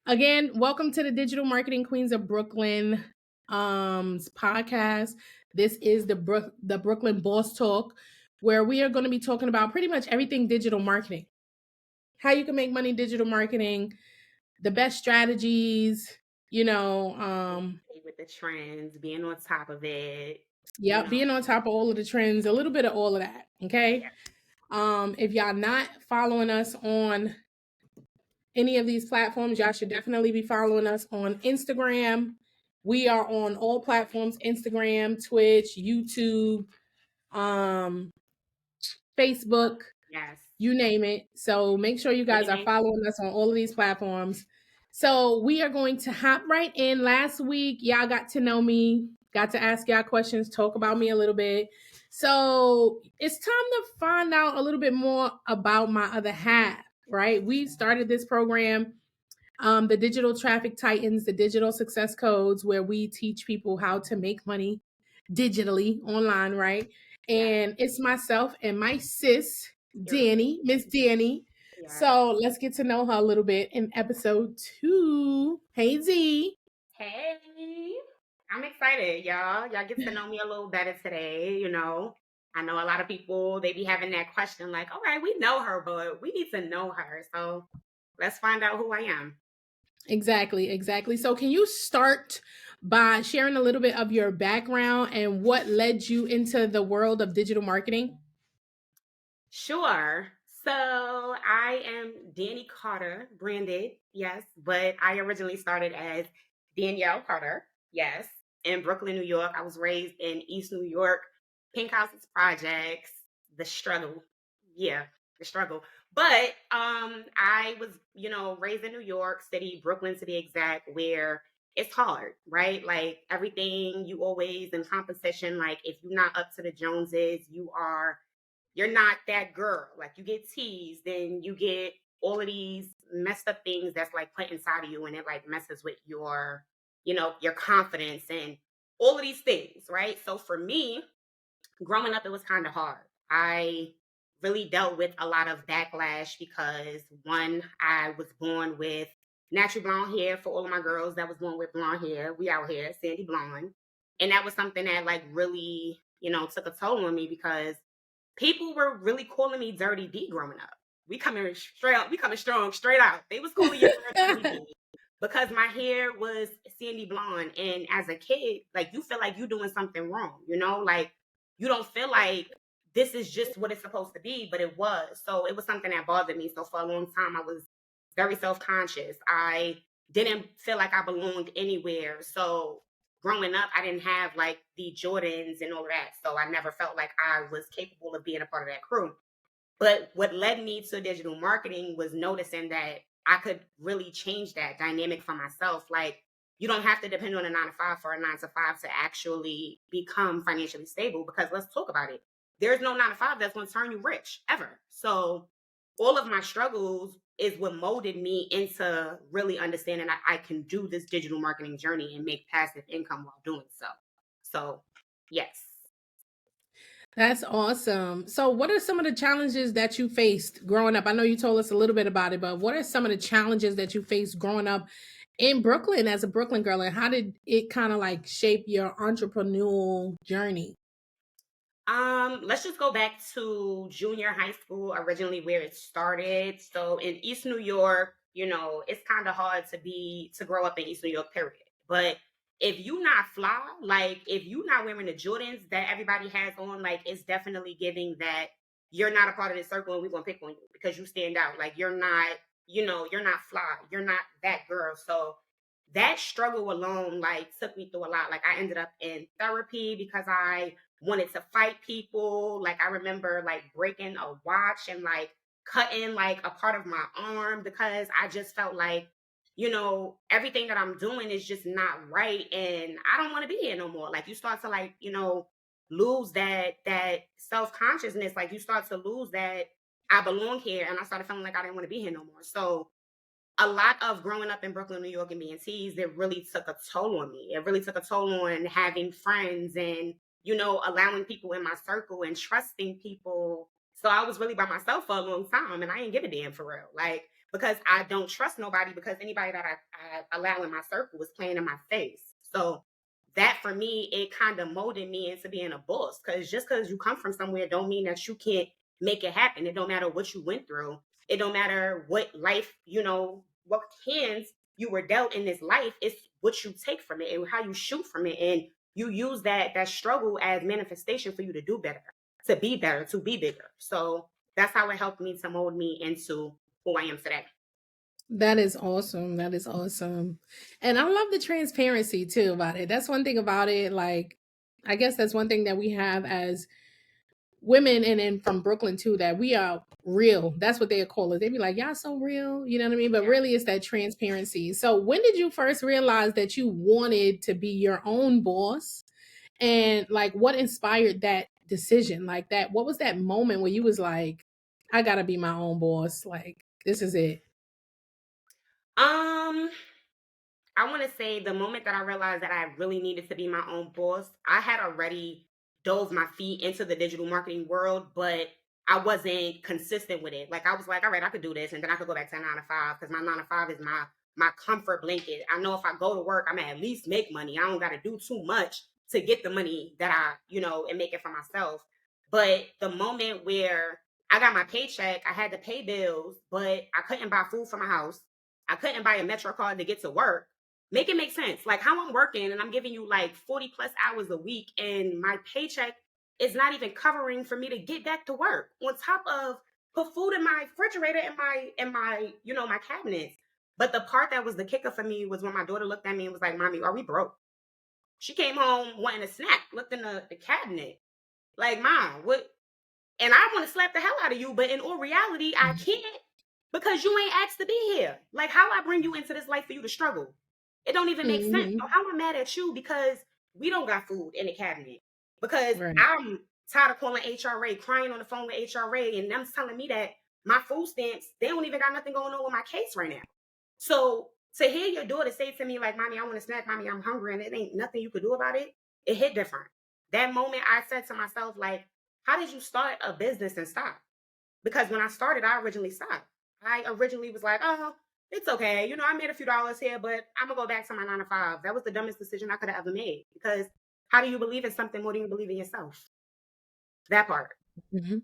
Again, welcome to the Digital Marketing Queens of Brooklyn podcast. This is the Brooklyn Boss Talk, where we are going to be talking about pretty much everything digital marketing. How you can make money digital marketing, the best strategies, With the trends, being on top of it, you yeah, know. being on top of all of the trends, a little bit of all of that. Okay. Yeah. If y'all not following us on any of these platforms, y'all should definitely be following us on Instagram. We are on all platforms: Instagram, Twitch, YouTube, um, Facebook, Yes. you name it. So make sure you guys are LinkedIn. following us on all of these platforms. So we are going to hop right in. Last week, y'all got to know me, got to ask y'all questions, talk about me a little bit. So it's time to find out a little bit more about my other half, right? We started this program, the Digital Traffic Titans, the Digital Success Codes, where we teach people how to make money digitally online, right? Yes. And it's myself and my sis, You're Dannii, Miss Dannii. yes. So let's get to know her a little bit in episode 2. Hey, Z. Hey. I'm excited, y'all. Y'all get to know me a little better today. I know a lot of people they be having that question like, all right, we know her, but we need to know her. So let's find out who I am. Exactly, exactly. So can you start by sharing a little bit of your background and what led you into the world of digital marketing? Sure. So I am Dannii Carter, branded, yes, but I originally started as Danielle Carter, yes, in Brooklyn, New York. I was raised in East New York, Pink Houses Projects, the struggle. Yeah, the struggle. But I was, raised in New York City, Brooklyn to be exact, where it's hard, right? Like everything you always in competition, like if you're not up to the Joneses, you're not that girl. Like you get teased, then you get all of these messed up things that's like put inside of you and it like messes with your confidence and all of these things, right? So for me, growing up, it was kind of hard. I really dealt with a lot of backlash because one, I was born with natural blonde hair for all of my girls that was born with blonde hair. We out here, sandy blonde. And that was something that like really, took a toll on me because people were really calling me Dirty D growing up. We coming strong, straight out. They was calling your girl Dirty D because my hair was sandy blonde. And as a kid, like you feel like you doing something wrong, like you don't feel like this is just what it's supposed to be, but it was. So it was something that bothered me. So for a long time, I was very self-conscious. I didn't feel like I belonged anywhere. So growing up, I didn't have like the Jordans and all that. So I never felt like I was capable of being a part of that crew. But what led me to digital marketing was noticing that I could really change that dynamic for myself. Like, you don't have to depend on a 9 to 5 for a 9 to 5 to actually become financially stable. Because let's talk about it. There's no 9 to 5 that's going to turn you rich ever. So, all of my struggles is what molded me into really understanding that I can do this digital marketing journey and make passive income while doing so. So, yes. That's awesome. So, what are some of the challenges that you faced growing up? I know you told us a little bit about it, but what are some of the challenges that you faced growing up in Brooklyn as a Brooklyn girl? And how did it kind of like shape your entrepreneurial journey? Let's just go back to junior high school, originally where it started. So in East New York, it's kind of hard to grow up in East New York, period. But if you not fly, like if you not wearing the Jordans that everybody has on, like it's definitely giving that you're not a part of this circle and we're gonna pick on you because you stand out. Like you're not fly, you're not that girl. So that struggle alone like took me through a lot. Like I ended up in therapy because I wanted to fight people. Like I remember like breaking a watch and like cutting like a part of my arm because I just felt like, everything that I'm doing is just not right and I don't want to be here no more. Like you start to like, lose that self-consciousness. Like you start to lose that I belong here and I started feeling like I didn't want to be here no more. So a lot of growing up in Brooklyn, New York, and being teased, it really took a toll on me. It really took a toll on having friends and, allowing people in my circle and trusting people. So I was really by myself for a long time and I didn't give a damn for real. Like because I don't trust nobody, because anybody that I allow in my circle was playing in my face. So that for me, it kind of molded me into being a boss. Because just because you come from somewhere don't mean that you can't make it happen. It don't matter what you went through. It don't matter what life, what hands you were dealt in this life. It's what you take from it and how you shoot from it. And you use that struggle as manifestation for you to do better, to be better, to be bigger. So that's how it helped me to mold me into who I am today. That is awesome. That is awesome. And I love the transparency too about it. That's one thing about it. Like, I guess that's one thing that we have as women and then from Brooklyn too, that we are real. That's what they call it. They be like, y'all so real, you know what I mean? But Yeah. really it's that transparency. So when did you first realize that you wanted to be your own boss? And like what inspired that decision? Like that, what was that moment where you was like, I gotta be my own boss? Like, this is it. Um, I want to say the moment that I realized that I really needed to be my own boss, I had already dove my feet into the digital marketing world, but I wasn't consistent with it. Like I was like, all right, I could do this, and then I could go back to a 9 to 5, because my 9 to 5 is my comfort blanket. I know if I go to work, I'm at least make money. I don't got to do too much to get the money that and make it for myself. But the moment where I got my paycheck, I had to pay bills, but I couldn't buy food for my house. I couldn't buy a Metro card to get to work. Make it make sense. Like how I'm working and I'm giving you like 40 plus hours a week, and my paycheck is not even covering for me to get back to work. On top of put food in my refrigerator and my cabinets. But the part that was the kicker for me was when my daughter looked at me and was like, "Mommy, are we broke?" She came home wanting a snack, looked in the cabinet, like, "Mom, what?" And I want to slap the hell out of you, but in all reality, I can't, because you ain't asked to be here. Like, how I bring you into this life for you to struggle? It don't even make sense. So Hmm. how I'm mad at you because we don't got food in the cabinet. Because Right. I'm tired of calling HRA, crying on the phone with HRA, and them telling me that my food stamps, they don't even got nothing going on with my case right now. So to hear your daughter say to me, like, "Mommy, I want a snack, Mommy, I'm hungry," and it ain't nothing you could do about it, it hit different. That moment I said to myself, like, how did you start a business and stop? Because when I started, I originally stopped. I originally was like, oh, it's okay. I made a few dollars here, but I'm gonna go back to my 9 to 5. That was the dumbest decision I could have ever made. Because how do you believe in something more than you believe in yourself? That part. Hmm.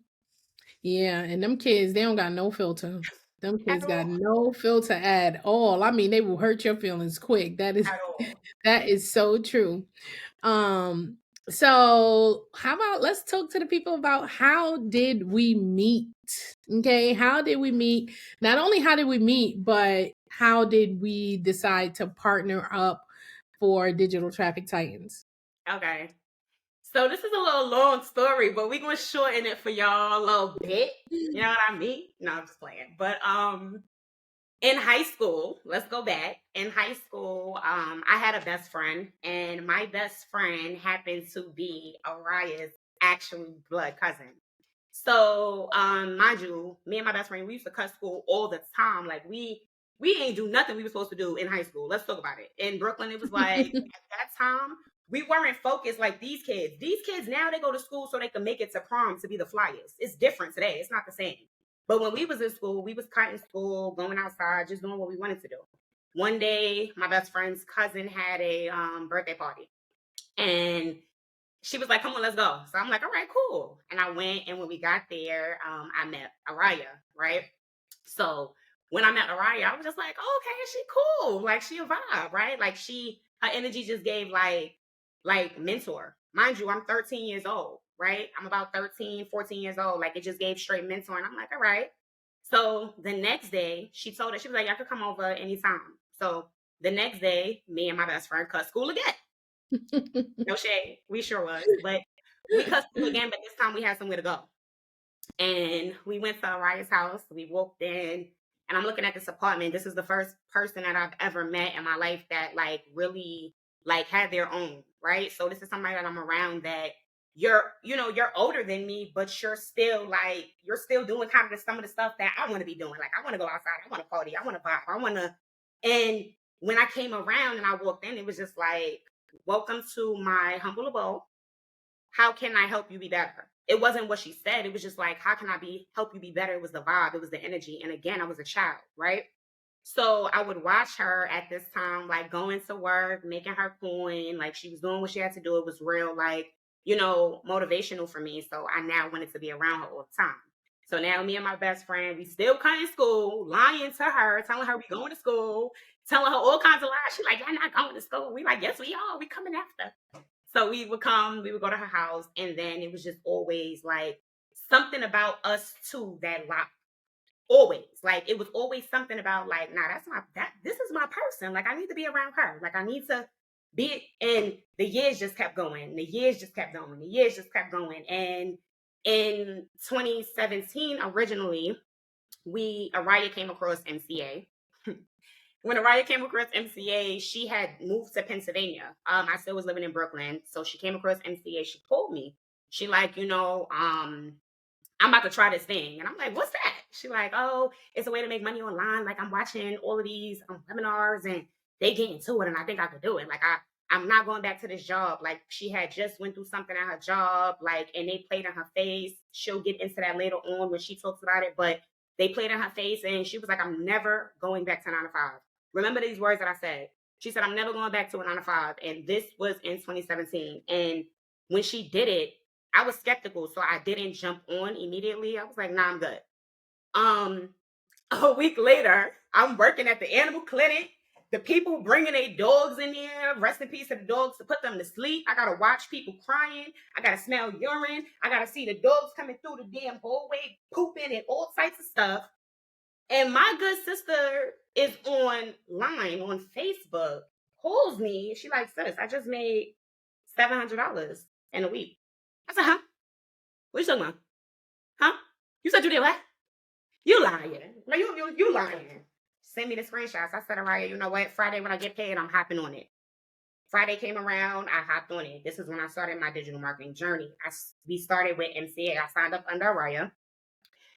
Yeah, and them kids, they don't got no filter. Them At kids got all. no filter at all. I mean, they will hurt your feelings quick. That is At all. that is so true. Um, so how about let's talk to the people about how did we meet? Okay, how did we meet? Not only how did we meet, but how did we decide to partner up for Digital Traffic Titans? Okay. So this is a little long story, but we're gonna shorten it for y'all a little bit. You know what I mean? No, I'm just playing. But in high school, let's go back. In high school, I had a best friend, and my best friend happened to be Aariah's actual blood cousin. So, mind you, me and my best friend, we used to cut school all the time. Like we ain't do nothing we were supposed to do in high school. Let's talk about it. In Brooklyn, it was like at that time we weren't focused like these kids. These kids now they go to school so they can make it to prom to be the flyers. It's different today. It's not the same. But when we was in school, we was cutting school, going outside, just doing what we wanted to do. One day, my best friend's cousin had a birthday party, and she was like, "Come on, let's go." So I'm like, "All right, cool." And I went, and when we got there, I met Aariah, right? So when I met Aariah, I was just like, oh, "Okay, she cool. Like she a vibe, right? Like her energy just gave like mentor. Mind you, I'm 13 years old, right? I'm about 13, 14 years old. Like it just gave straight mentor. And I'm like, all right. So the next day, she told her, she was like, "Y'all could come over anytime." So the next day, me and my best friend cut school again. No shade. We sure was. But we cut school again, but this time we had somewhere to go. And we went to Ariah's house. We walked in, and I'm looking at this apartment. This is the first person that I've ever met in my life that like really like had their own, right? So this is somebody that I'm around that you're older than me, but you're still doing kind of some of the stuff that I want to be doing. Like I want to go outside, I want to party, I want to vibe, I want to. And when I came around and I walked in, it was just like, "Welcome to my humble abode. How can I help you be better?" it wasn't what she said. It was just like, how can I help you be better? It was the vibe, it was the energy. And again, I was a child, right? So I would watch her at this time, like going to work, making her coin, like she was doing what she had to do. It was real, like, motivational for me. So I now wanted to be around her all the time. So now me and my best friend, we still come in school, lying to her, telling her we going to school, telling her all kinds of lies. She like, you're not going to school. We like, yes, we are. We coming after. So we would go to her house, and then it was just always like something about us two that locked. Always, like, it was always something about like, nah, this is my person. Like, I need to be around her. Like, I need to be. And the years just kept going. The years just kept going. The years just kept going. And in 2017, originally, Aariah came across MCA. When Aariah came across MCA, she had moved to Pennsylvania. I still was living in Brooklyn. So she came across MCA. She told me, she like, I'm about to try this thing. And I'm like, what's that? She like, oh, it's a way to make money online. Like, I'm watching all of these webinars and they get into it, and I think I could do it. Like, I'm not going back to this job. Like, she had just went through something at her job, like, and they played in her face. She'll get into that later on when she talks about it, but they played in her face, and she was like, I'm never going back to 9 to 5. Remember these words that I said. She said, I'm never going back to a 9 to 5. And this was in 2017. And when she did it, I was skeptical, so I didn't jump on immediately. I was like, nah, I'm good. A week later, I'm working at the animal clinic. The people bringing their dogs in there, rest in peace to the dogs, to put them to sleep. I gotta watch people crying. I gotta smell urine. I gotta see the dogs coming through the damn hallway, pooping and all types of stuff. And my good sister is online on Facebook, calls me. She like, sis, I just made $700 in a week. I said, huh? What you talking about? Huh? You said you did what? You lying. No, you lying. Send me the screenshots. I said, Aariah, you know what? Friday when I get paid, I'm hopping on it. Friday came around, I hopped on it. This is when I started my digital marketing journey. We started with MCA. I signed up under Aariah.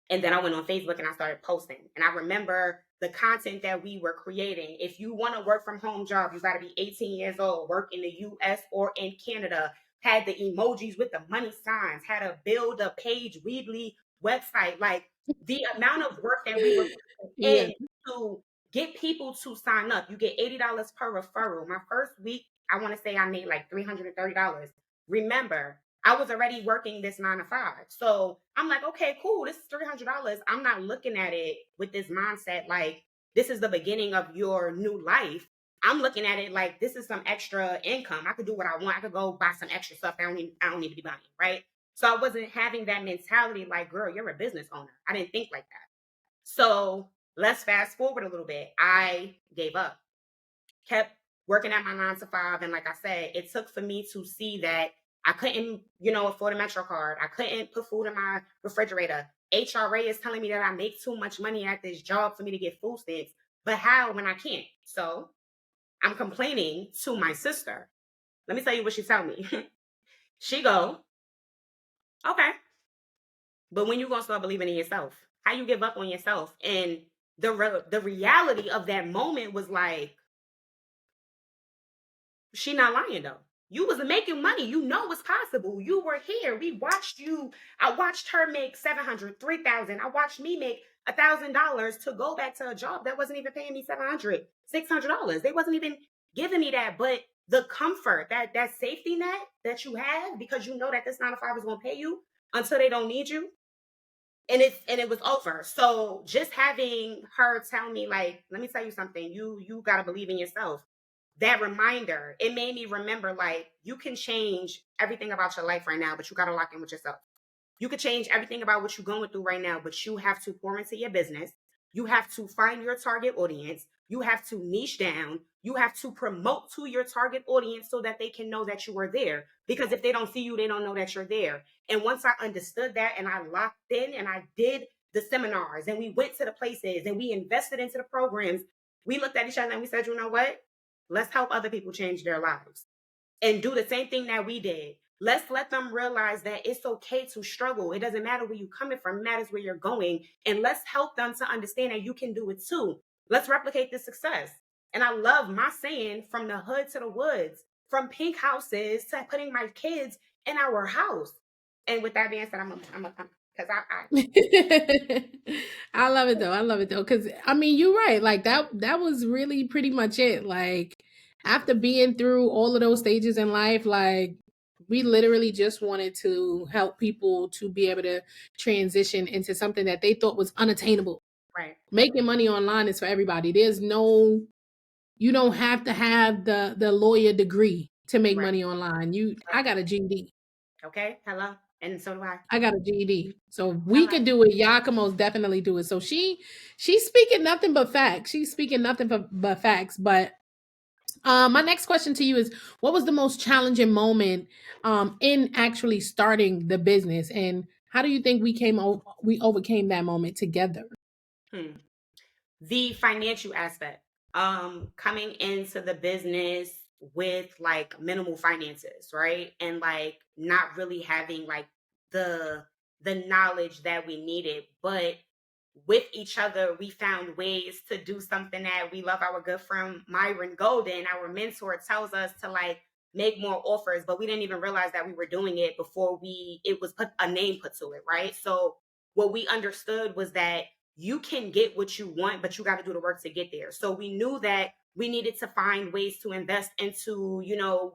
And then I went on Facebook and I started posting. And I remember the content that we were creating. If you want to work from home job, you got to be 18 years old, work in the US or in Canada, had the emojis with the money signs, had to build a page Weebly website. Like, the amount of work that we were putting Yeah. in to get people to sign up. You get $80 per referral. My first week, I want to say I made like $330. Remember, I was already working this 9 to 5. So I'm like, okay, cool. This is $300. I'm not looking at it with this mindset like this is the beginning of your new life. I'm looking at it like this is some extra income. I could do what I want. I could go buy some extra stuff that I don't need to be buying, right? So I wasn't having that mentality like, girl, you're a business owner. I didn't think like that. So let's fast forward a little bit. I gave up, kept working at my 9 to 5. And like I said, it took for me to see that I couldn't, afford a Metro card. I couldn't put food in my refrigerator. HRA is telling me that I make too much money at this job for me to get food stamps. But how when I can't? So I'm complaining to my sister. Let me tell you what she told me. She go, okay, but when you gonna start believing in yourself? How you give up on yourself? And the reality of that moment was like, she not lying though. You was making money. You know it's possible. You were here. We watched you. I watched her make 700, 3,000. I watched me make $1,000 to go back to a job that wasn't even paying me 700, $600. They wasn't even giving me that. But the comfort, that safety net that you have, because you know that this 9 to 5 is gonna pay you until they don't need you. And it was over. So just having her tell me, like, let me tell you something. You gotta believe in yourself. That reminder, it made me remember, like, you can change everything about your life right now, but you got to lock in with yourself. You could change everything about what you're going through right now, but you have to pour into your business. You have to find your target audience. You have to niche down. You have to promote to your target audience so that they can know that you are there. Because if they don't see you, they don't know that you're there. And once I understood that and I locked in and I did the seminars and we went to the places and we invested into the programs, we looked at each other and we said, you know what? Let's help other people change their lives and do the same thing that we did. Let's let them realize that it's okay to struggle. It doesn't matter where you're coming from, it matters where you're going. And let's help them to understand that you can do it too. Let's replicate this success. And I love my saying, from the hood to the woods, from pink houses to putting my kids in our house. And with that being said, I'm a because I I love it though. I love it though. Cause I mean, you're right. Like that was really pretty much it. Like after being through all of those stages in life, like we literally just wanted to help people to be able to transition into something that they thought was unattainable. right, Making money online is for everybody. You don't have to have the lawyer degree to make right, money online. I right. got a GED. Okay, hello, and so do I. I got a GED. So if we Hello. could do it, y'all can most definitely do it. So she's speaking nothing but facts. She's speaking nothing but facts. But my next question to you is, what was the most challenging moment in actually starting the business, and how do you think we overcame that moment together? Hmm. The financial aspect, coming into the business with like minimal finances, right? And like not really having like the the knowledge that we needed, but with each other we found ways to do something that we love. Our good friend Myron Golden, our mentor, tells us to like make more offers, but we didn't even realize that we were doing it before we it was put a name put to it, right? So what we understood was that you can get what you want, but you got to do the work to get there. So we knew that we needed to find ways to invest into,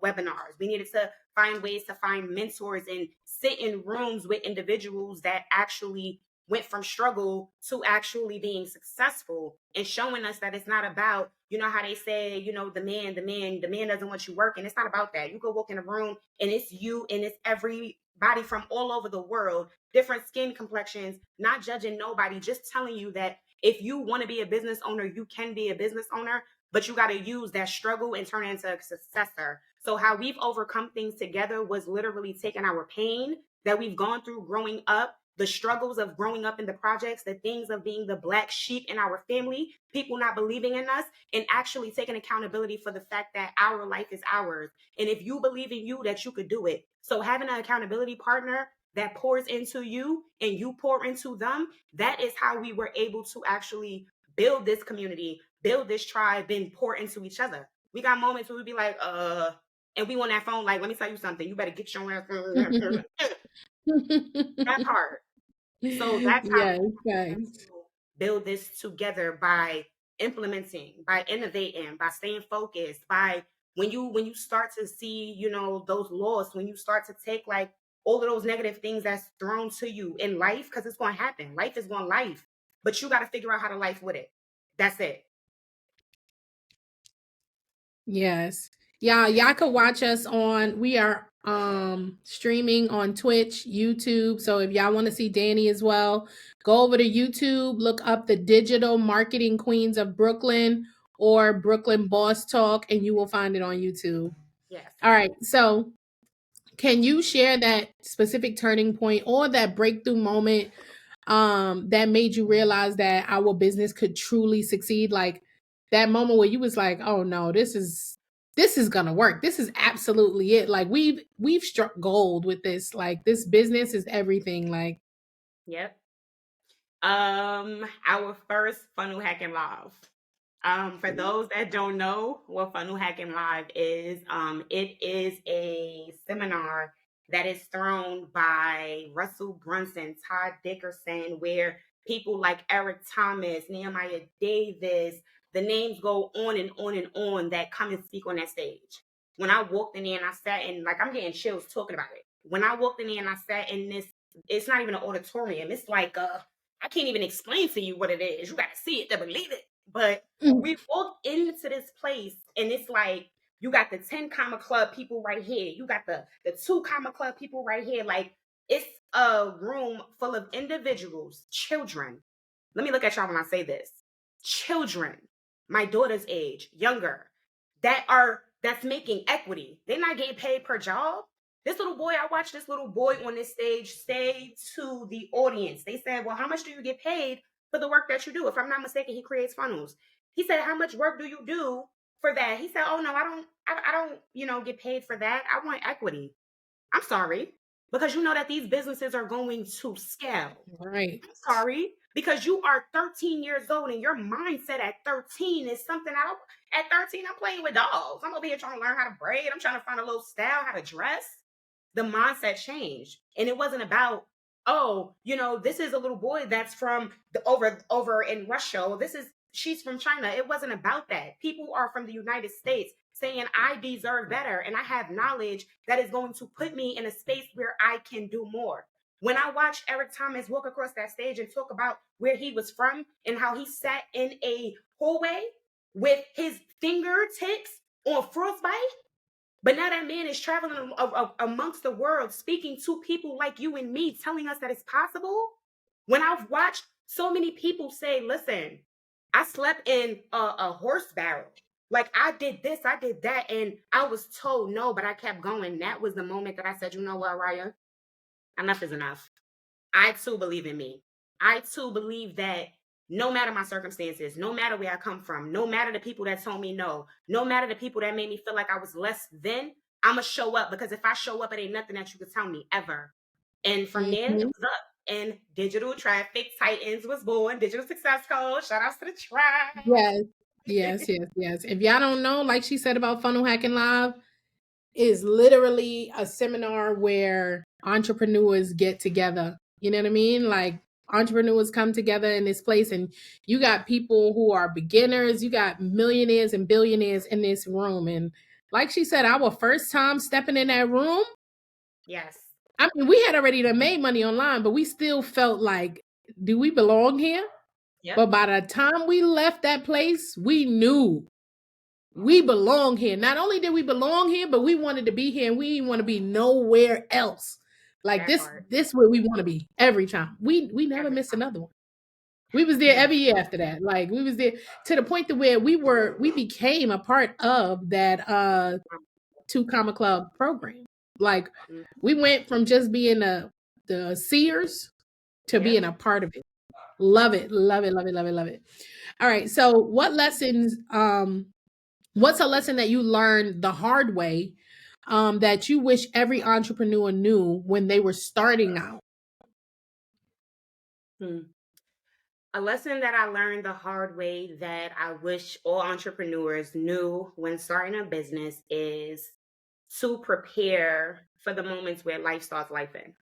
webinars. We needed to find ways to find mentors and sit in rooms with individuals that actually went from struggle to actually being successful and showing us that it's not about, how they say, the man doesn't want you working. It's not about that. You go walk in a room and it's you and it's everybody from all over the world, different skin complexions, not judging nobody, just telling you that if you want to be a business owner, you can be a business owner, but you got to use that struggle and turn it into a successor. So how we've overcome things together was literally taking our pain that we've gone through growing up, the struggles of growing up in the projects, the things of being the black sheep in our family, people not believing in us, and actually taking accountability for the fact that our life is ours. And if you believe in you, that you could do it. So having an accountability partner that pours into you and you pour into them, that is how we were able to actually build this community, build this tribe, and pour into each other. We got moments where we be like, and we on that phone, like, let me tell you something. You better get your ass that part. So that's how Yes, we were able thanks. to build this together by implementing, by innovating, by staying focused, by when you start to see, those laws, when you start to take like all of those negative things that's thrown to you in life, because it's going to happen. Life is going life, but you got to figure out how to life with it. That's it. Yes. Yeah, y'all could watch us we are streaming on Twitch, YouTube. So if y'all want to see Dannii as well, go over to YouTube, look up the Digital Marketing Queens of Brooklyn or Brooklyn Boss Talk, and you will find it on YouTube. Yes. All right. So can you share that specific turning point or that breakthrough moment that made you realize that our business could truly succeed? Like that moment where you was like, oh no, this is gonna work. This is absolutely it. Like we've struck gold with this. Like this business is everything. Like Yep. Our first funnel hacking live. For those that don't know what Funnel Hacking Live is, it is a seminar that is thrown by Russell Brunson, Todd Dickerson, where people like Eric Thomas, Nehemiah Davis, the names go on and on and on that come and speak on that stage. When I walked in there and I sat in, like, I'm getting chills talking about it. When I walked in there and I sat in this, it's not even an auditorium. It's like, I can't even explain to you what it is. You got to see it to believe it. But we walk into this place and it's like you got the 10 comma club people right here, you got the 2 comma club people right here. Like it's a room full of individuals, children. Let me look at y'all when I say this. Children, my daughter's age, younger, that's making equity. They're not getting paid per job. This little boy, I watched this little boy on this stage say to the audience, they said, well, how much do you get paid for the work that you do? If I'm not mistaken, he creates funnels. He said, how much work do you do for that? He said, oh no, I don't, get paid for that. I want equity. I'm sorry. Because you know that these businesses are going to scale. right. I'm sorry. Because you are 13 years old and your mindset at 13 is something at 13, I'm playing with dolls. I'm over here trying to learn how to braid. I'm trying to find a little style, how to dress. the mindset changed. And it wasn't about, oh, this is a little boy that's from over in Russia, or she's from China. It wasn't about that. People are from the United States saying I deserve better and I have knowledge that is going to put me in a space where I can do more. When I watched Eric Thomas walk across that stage and talk about where he was from and how he sat in a hallway with his fingertips on frostbite, but now that man is traveling amongst the world, speaking to people like you and me, telling us that it's possible. When I've watched so many people say, listen, I slept in a horse barrel. Like I did this, I did that. And I was told no, but I kept going. That was the moment that I said, you know what, Aariah? Enough is enough. I too believe in me. I too believe that no matter my circumstances, no matter where I come from, no matter the people that told me no, no matter the people that made me feel like I was less than, I'ma show up, because if I show up, it ain't nothing that you could tell me ever. And from there, it Mhm. was up. And Digital Traffic Titans was born. Digital Success Coach. Shout outs to the tribe. Yes, yes, yes, yes. If y'all don't know, like she said about Funnel Hacking Live, is literally a seminar where entrepreneurs get together. You know what I mean? Like entrepreneurs come together in this place, and you got people who are beginners, you got millionaires and billionaires in this room. And like she said, our first time stepping in that room, Yes. I mean, we had already done made money online, but we still felt like, do we belong here? Yep. But by the time we left that place, we knew we belong here. Not only did we belong here, but we wanted to be here, and we didn't want to be nowhere else. Like That this, part. this where we want to be every time. We never Every miss time. another one. We was there Never. every year after that. Like we was there to the point that where we became a part of that 2 Comma Club program. Like Mhm. we went from just being the seers to Yep. being a part of it. Love it, love it, love it, love it, love it. All right. So what lessons what's a lesson that you learned the hard way that you wish every entrepreneur knew when they were starting out? Hmm. A lesson that I learned the hard way that I wish all entrepreneurs knew when starting a business is to prepare for the moments where life starts lifing.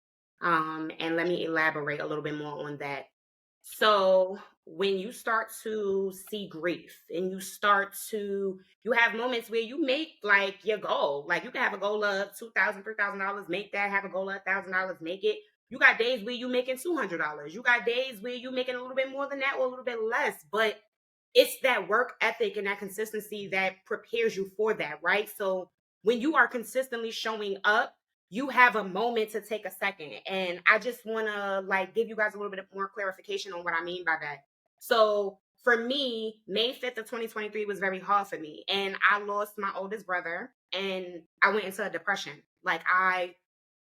And let me elaborate a little bit more on that. So when you start to see grief and you have moments where you make like your goal, like you can have a goal of $2,000, $3,000, make that, have a goal of $1,000, make it. You got days where you making $200. You got days where you making a little bit more than that or a little bit less, but it's that work ethic and that consistency that prepares you for that, right? So when you are consistently showing up, you have a moment to take a second. And I just want to like give you guys a little bit more clarification on what I mean by that. So for me, May 5th of 2023 was very hard for me. And I lost my oldest brother and I went into a depression.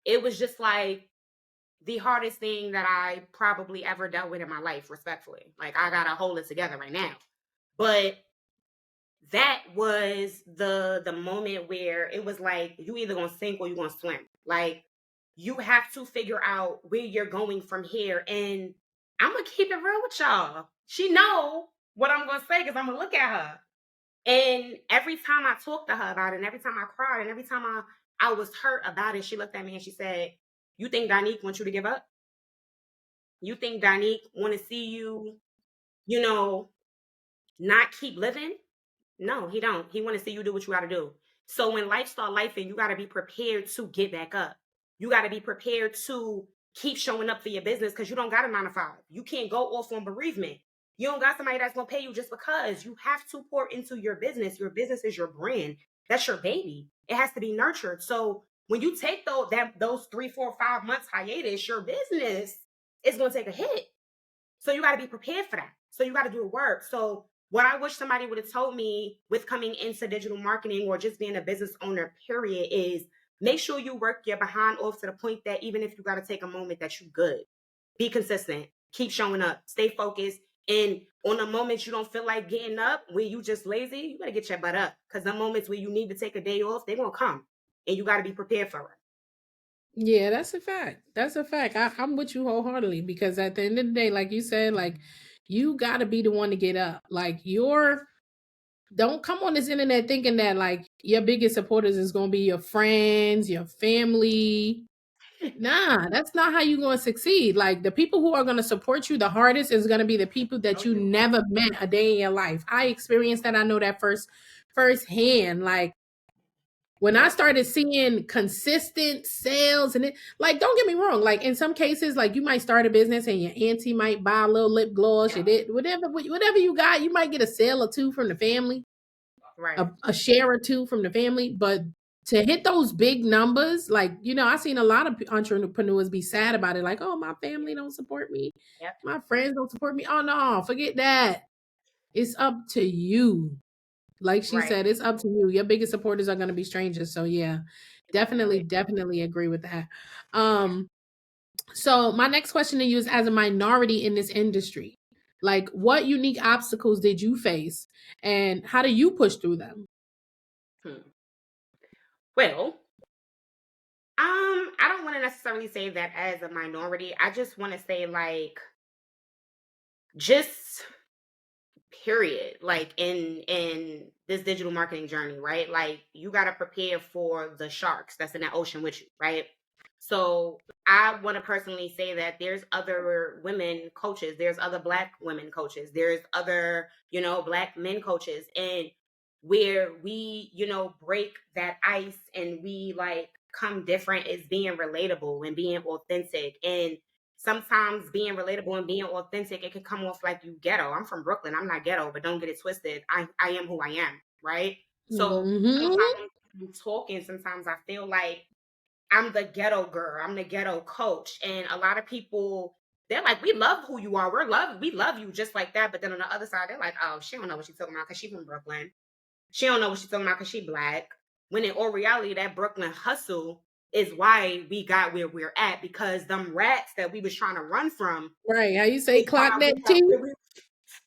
It was just like the hardest thing that I probably ever dealt with in my life, respectfully. Like I gotta hold it together right now. But that was the moment where it was like you either gonna sink or you gonna swim. Like you have to figure out where you're going from here. And I'm gonna keep it real with y'all. She know what I'm gonna say because I'm gonna look at her. And every time I talked to her about it, and every time I cried, and every time I was hurt about it, she looked at me and she said, "You think Danique wants you to give up? You think Danique want to see you, you know, not keep living? No, he don't. He want to see you do what you got to do. So when life start life, and you got to be prepared to get back up. You got to be prepared to keep showing up for your business because you don't got a 9 to 5. You can't go off on bereavement. You don't got somebody that's gonna pay you just because. You have to pour into your business. Your business is your brand. That's your baby. It has to be nurtured. So when you take those 3, 4, 5 months hiatus, your business is gonna take a hit. So you got to be prepared for that. So you got to do the work. So what I wish somebody would have told me with coming into digital marketing or just being a business owner, period, is make sure you work your behind off to the point that even if you got to take a moment that you good, be consistent, keep showing up, stay focused. And on the moments you don't feel like getting up, where you just lazy, you better get your butt up. Because the moments where you need to take a day off, they're going to come. And you got to be prepared for it. Yeah, that's a fact. That's a fact. I'm with you wholeheartedly because at the end of the day, like you said, like you got to be the one to get up. Like Don't come on this internet thinking that like your biggest supporters is going to be your friends, your family. Nah, that's not how you're going to succeed. Like the people who are going to support you the hardest is going to be the people that No, you you. never met a day in your life. I experienced that. I know that firsthand. Like when I Yep. started seeing consistent sales and it, like, don't get me wrong, like in some cases, like you might start a business and your auntie might buy a little lip gloss, you Yep. did whatever you got, you might get a sale or two from the family, Right. a share or two from the family, but to hit those big numbers, like, I seen a lot of entrepreneurs be sad about it, like, oh, my family don't support me, Yep. my friends don't support me. Oh no, forget that. It's up to you. Like she Right. said, it's up to you. Your biggest supporters are going to be strangers. So yeah, definitely, Definitely. definitely agree with that. Um, so my next question to you is, as a minority in this industry, like what unique obstacles did you face and how do you push through them? Hmm. Well, I don't want to necessarily say that as a minority. I just want to say like just period, like in this digital marketing journey, right? Like you got to prepare for the sharks that's in that ocean with you, right? So I want to personally say that there's other women coaches, there's other black women coaches, there's other, black men coaches, and where we, break that ice and we like come different is being relatable and being authentic. And sometimes being relatable and being authentic, it can come off like you ghetto. I'm from Brooklyn. I'm not ghetto, but don't get it twisted. I am who I am, right? So Hmm. sometimes I'm talking, sometimes I feel like I'm the ghetto girl. I'm the ghetto coach. And a lot of people, they're like, we love who you are. We love you just like that. But then on the other side, they're like, oh, she don't know what she's talking about because she's from Brooklyn. She don't know what she's talking about because she black. When in all reality, that Brooklyn hustle is why we got where we're at, because them rats that we was trying to run from Right. How you say is clock why that we got T? where we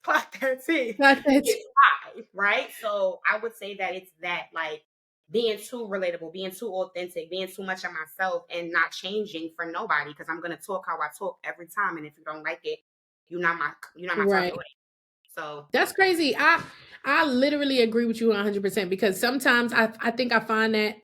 clocked their teeth. Clock that It's T. why, right? So I would say that it's that, like, being too relatable, being too authentic, being too much of myself and not changing for nobody, because I'm gonna talk how I talk every time. And if you don't like it, you're not my target Right. audience. So That's crazy. I literally agree with you 100% because sometimes I think I find that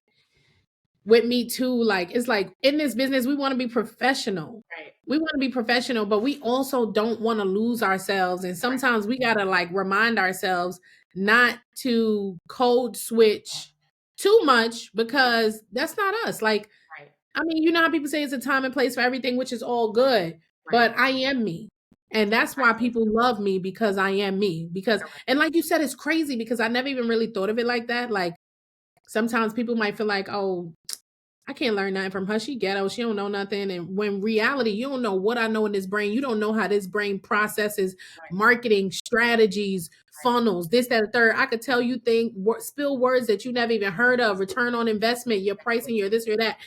with me too, like it's like in this business we want to be professional. right, We want to be professional, but we also don't want to lose ourselves, and right, sometimes we got to like remind ourselves not to code switch too much because that's not us. Like, right, I mean, you know how people say it's a time and place for everything, which is all good, right. but I am me. And that's why Exactly. people love me, because I am me. Because, Correct. and like you said, it's crazy because I never even really thought of it like that. Like sometimes people might feel like, oh, I can't learn nothing from her. She ghetto. She don't know nothing. And when reality, you don't know what I know in this brain. You don't know how this brain processes Right, marketing strategies, right, funnels, this, that, the third. I could tell you things, spill words that you never even heard of, return on investment, your pricing, your this or that.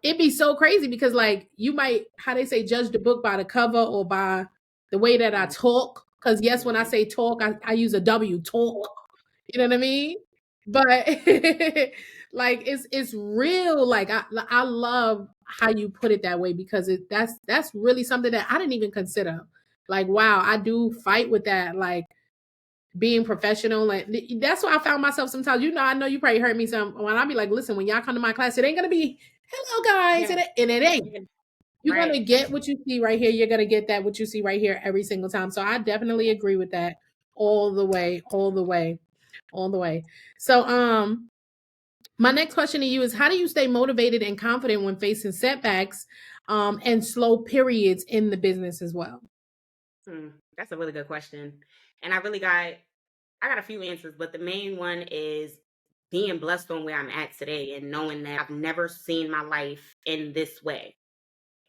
It'd be so crazy because like you might, how they say, judge the book by the cover or by the way that I mhm, talk. Because yes, when I mhm. say talk, I use a W, talk. You know what I mean? But like it's real. Like I love how you put it that way because that's really something that I didn't even consider. Like wow, I do fight with that. Like being professional, and that's why I found myself sometimes. I know you probably heard me some when I be like, listen, when y'all come to my class, it ain't gonna be hello guys, Yeah, and it ain't. even You're right. gonna get what you see right here. You're gonna get that what you see right here every single time. So I definitely agree with that all the way, all the way, all the way. So my next question to you is, how do you stay motivated and confident when facing setbacks and slow periods in the business as well? Hmm, that's a really good question, and I got a few answers, but the main one is being blessed on where I'm at today and knowing that I've never seen my life in this way.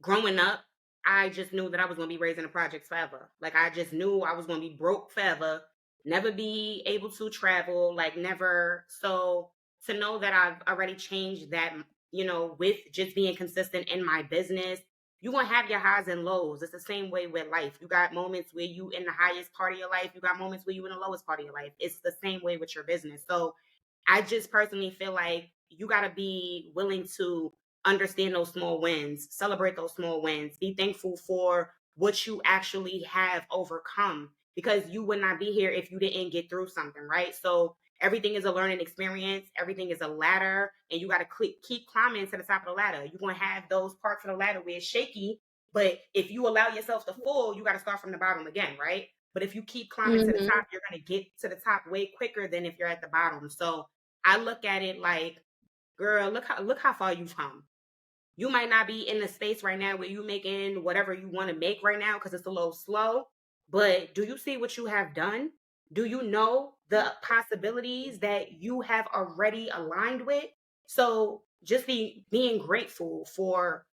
Growing up, I just knew that I was going to be raised in the projects forever. Like I just knew I was going to be broke forever, never be able to travel, like never. So to know that I've already changed that, with just being consistent in my business, you're going to have your highs and lows. It's the same way with life. You got moments where you in the highest part of your life. You got moments where you in the lowest part of your life. It's the same way with your business. So I just personally feel like you got to be willing to understand those small wins, celebrate those small wins, be thankful for what you actually have overcome. because you would not be here if you didn't get through something, right? So everything is a learning experience, everything is a ladder, and you got to keep climbing to the top of the ladder. You're going to have those parts of the ladder where it's shaky, but if you allow yourself to fall, you got to start from the bottom again, right? But if you keep climbing to the top, you're going to get to the top way quicker than if you're at the bottom. So I look at it like, girl, look how far you've come. You might not be in the space right now where you making whatever you want to make right now because it's a little slow. But do you see what you have done? Do you know the possibilities that you have already aligned with? So just being grateful for,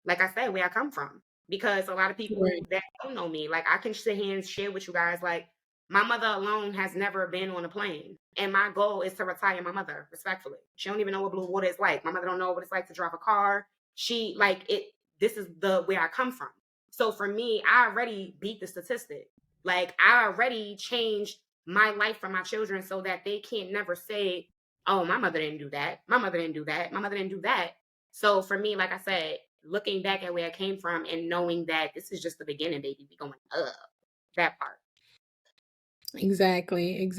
like I said, where I come from. Because a lot of Right. people that don't know me, like I can sit here and share with you guys, like my mother alone has never been on a plane. And my goal is to retire my mother, respectfully. She don't even know what blue water is like. My mother don't know what it's like to drive a car. She like it, this is the where I come from. So for me, I already beat the statistic. Like I already changed my life for my children so that they can't never say, oh, my mother didn't do that. My mother didn't do that. My mother didn't do that. So for me, like I said, looking back at where I came from and knowing that this is just the beginning, baby, we going up. That part. Exactly.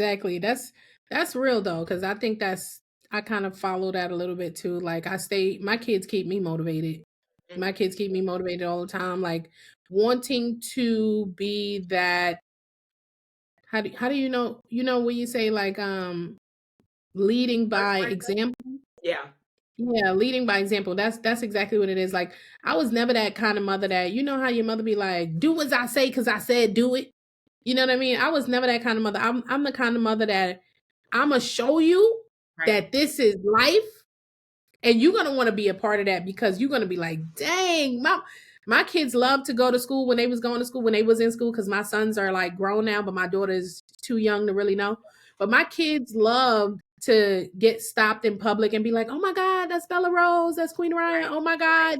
That's real though, because I think I kind of follow that a little bit too. Like my kids keep me motivated. My Mhm. kids keep me motivated all the time, like wanting to be that. How do you know when you say like leading First by person? example? Yeah. Yeah, leading by example. That's exactly what it is. Like I was never that kind of mother that how your mother be like, do as I say because I said do it. You know what I mean? I was never that kind of mother. I'm the kind of mother that I'ma show you Right. that this is life, and you're gonna want to be a part of that because you're gonna be like, dang, my kids love to go to school when they was going to school, when they was in school, because my sons are like grown now, but my daughter is too young to really know. But my kids love to get stopped in public and be like, oh my God, that's Bella Rose, that's Queen Ryan. Right. Oh my Right. God.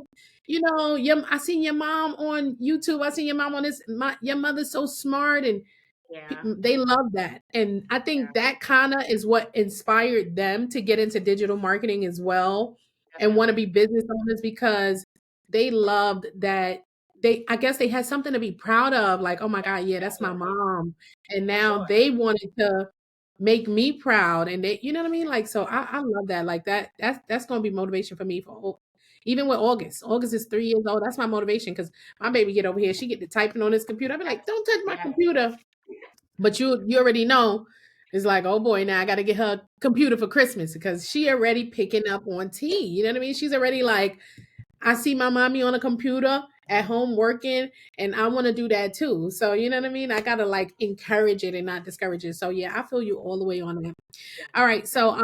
I seen your mom on YouTube. I seen your mom on this. Your mother's so smart, and Yeah. they love that. And I Yeah. think that kind of is what inspired them to get into digital marketing as well and want to Definitely. be business owners, because they loved that. I guess they had something to be proud of, like, oh my God, yeah, that's my Definitely. mom. And For now sure. they wanted to make me proud. And you know what I mean? Like, so I love that. Like that's going to be motivation for me even with August. August is 3 years old. That's my motivation, because my baby get over here. She get to typing on this computer. I'll be Yes. like, don't touch my Yes. computer. But you already know, it's like, oh boy, now I got to get her computer for Christmas, because she already picking up on tea. You know what I mean? She's already like, I see my mommy on a computer at home working, and I want to do that too. So you know what I mean? I gotta like encourage it and not discourage it. So yeah, I feel you all the way on that. All right. So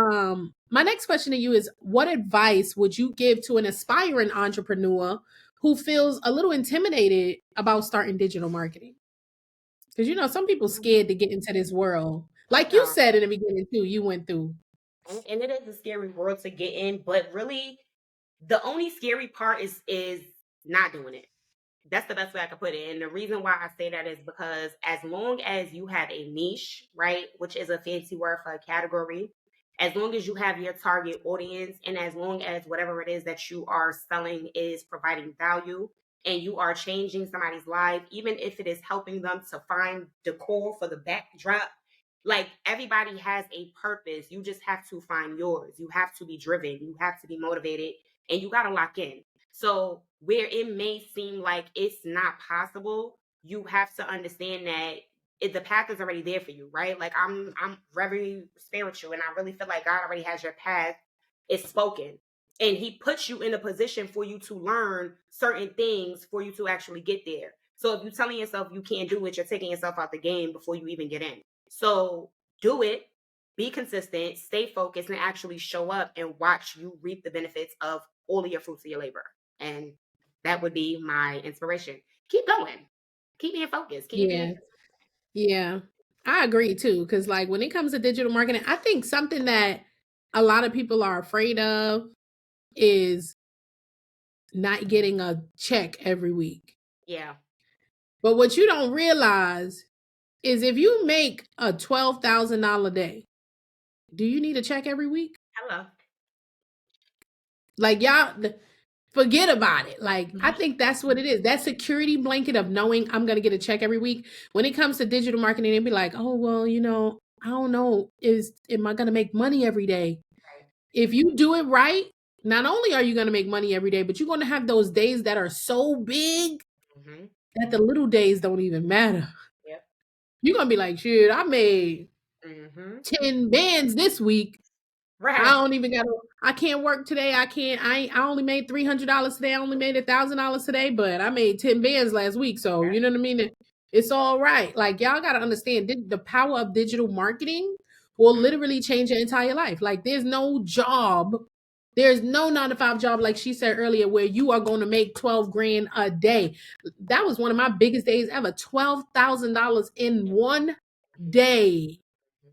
my next question to you is, what advice would you give to an aspiring entrepreneur who feels a little intimidated about starting digital marketing? Because some people scared to get into this world. Like you No. said in the beginning too, you went through. And it is a scary world to get in, but really the only scary part is not doing it. That's the best way I could put it. And the reason why I say that is because as long as you have a niche, right, which is a fancy word for a category, as long as you have your target audience, and as long as whatever it is that you are selling is providing value and you are changing somebody's life, even if it is helping them to find decor for the backdrop, like everybody has a purpose. You just have to find yours. You have to be driven. You have to be motivated, and you got to lock in. So where it may seem like it's not possible, you have to understand that the path is already there for you, right? Like I'm very spiritual, and I really feel like God already has your path. It's spoken. And he puts you in a position for you to learn certain things for you to actually get there. So if you're telling yourself you can't do it, you're taking yourself out the game before you even get in. So do it, be consistent, stay focused, and actually show up and watch you reap the benefits of all of your fruits of your labor. And that would be my inspiration. Keep going. Keep being focused. Keep being Yeah. Yeah. I agree too. Cause like when it comes to digital marketing, I think something that a lot of people are afraid of is not getting a check every week. yeah. But what you don't realize is if you make a $12,000 day, do you need a check every week? Hello. Like y'all, forget about it. Like, I Mhm. think that's what it is. That security blanket of knowing I'm going to get a check every week. When it comes to digital marketing, it'd be like, oh, well, I don't know. Am I going to make money every day? Right. If you do it right, not only are you going to make money every day, but you're going to have those days that are so big Mhm. that the little days don't even matter. Yep. You're going to be like, shit, I made Mhm. 10 bands this week. I Right. don't even got to, I can't work today. I only made $300 today. I only made $1,000 today, but I made 10 bands last week. So, Yep. you know what I mean? It's all right. Like, y'all got to understand the power of digital marketing will Mhm. literally change your entire life. Like, there's no 9 to 5 job, like she said earlier, where you are going to make 12 grand a day. That was one of my biggest days ever. $12,000 in one Mhm. day. Mhm.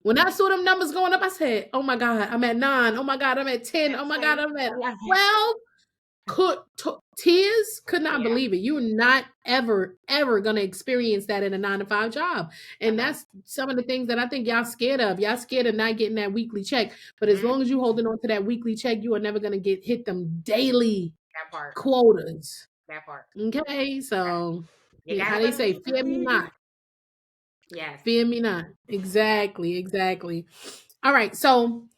When I saw them numbers going up, I said, "Oh my God, I'm at 9. Oh my God, I'm at 10. At Oh my God, 10. I'm at I love it. 12." Tears could not Yeah. believe it. You're not ever gonna experience that in a 9 to 5 job. And Ever. that's some of the things that I think y'all scared of. Y'all scared of not getting that weekly check. But as Mhm. long as you holding on to that weekly check, you are never gonna hit them daily That part. quotas. That part. Okay. So You gotta how they say, believe. fear me Mhm. not. Yes. Fear me not. Exactly, exactly. All right. So